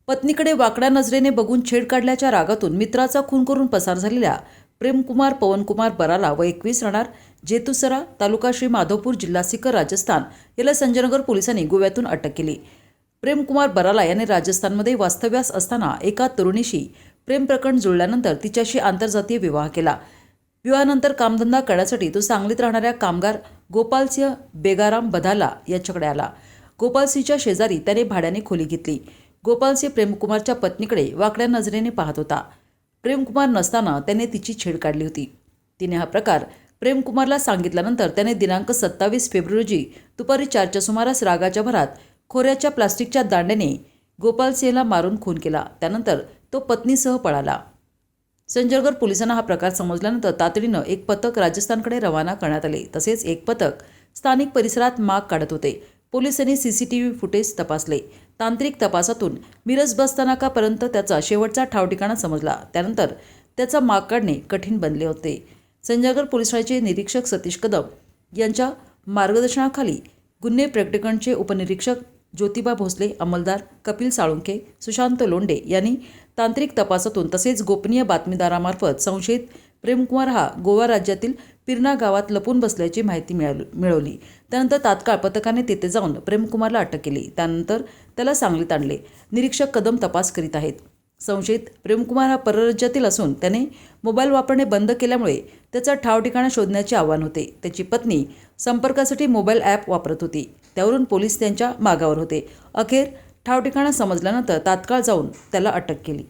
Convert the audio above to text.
पत्नीकडे वाकड्या नजरेने बघून छेड काढल्याच्या रागातून मित्राचा खून करून पसार झालेल्या प्रेमकुमार पवनकुमार बराला व 21 राहणार जेतुसरा तालुका श्री माधवपूर जिल्हा सिकर राजस्थान याला संजयनगर पोलिसांनी गोव्यातून अटक केली। प्रेमकुमार बराला याने राजस्थानमध्ये वास्तव्यास असताना एका तरुणीशी प्रेम प्रकरण जुळल्यानंतर तिच्याशी आंतरजातीय विवाह केला। विवाहानंतर कामधंदा करण्यासाठी तो सांगलीत राहणाऱ्या कामगार गोपालसिंह बेगाराम बधाला याच्याकडे आला। गोपालसिंहच्या शेजारी त्याने भाड्याने खोली घेतली। गोपालसिंह प्रेमकुमारच्या पत्नीकडे वाकड्या नजरेने पाहत होता। प्रेमकुमार नसताना त्याने तिची छेड काढली होती। तिने हा प्रकार प्रेमकुमारला सांगितल्यानंतर त्याने दिनांक 27 फेब्रुवारी रोजी दुपारी 4च्या सुमारास रागाच्या भरात खोऱ्याच्या प्लास्टिकच्या दांड्याने गोपालसिंहला मारून खून केला। त्यानंतर तो पत्नीसह पळाला। संजयनगर पोलिसांना हा प्रकार समजल्यानंतर तातडीनं एक पथक राजस्थानकडे रवाना करण्यात आले। तसेच एक पथक स्थानिक परिसरात माग काढत होते। पोलिसांनी सीसीटीव्ही फुटेज तपासले। तांत्रिक तपासातून मिरज बस स्थानकापर्यंत त्याचा शेवटचा ठावठिकाणा समजला। त्यानंतर त्याचा माग काढणे कठीण बनले होते। संजयनगर पोलीस ठाण्याचे निरीक्षक सतीश कदम यांच्या मार्गदर्शनाखाली गुन्हे प्रकटीकरणचे उपनिरीक्षक ज्योतिबा भोसले, अंमलदार कपिल साळुंखे, सुशांत लोंढे यांनी तांत्रिक तपासातून तसेच गोपनीय बातमीदारामार्फत संशयित प्रेमकुमार हा गोवा राज्यातील पिरणा गावात लपून बसल्याची माहिती मिळवली। त्यानंतर तात्काळ पथकाने तेथे जाऊन प्रेमकुमारला अटक केली। त्यानंतर त्याला सांगलीत आणले। निरीक्षक कदम तपास करीत आहेत। संशयित प्रेमकुमार हा परराज्यातील असून त्याने मोबाईल वापरणे बंद केल्यामुळे त्याचा ठावठिकाणा शोधण्याचे आव्हान होते। त्याची पत्नी संपर्कासाठी मोबाईल ॲप वापरत होती, त्यावरून पोलीस त्यांच्या मागावर होते। अखेर ठावठिकाणा समजल्यानंतर तात्काळ जाऊन त्याला अटक केली।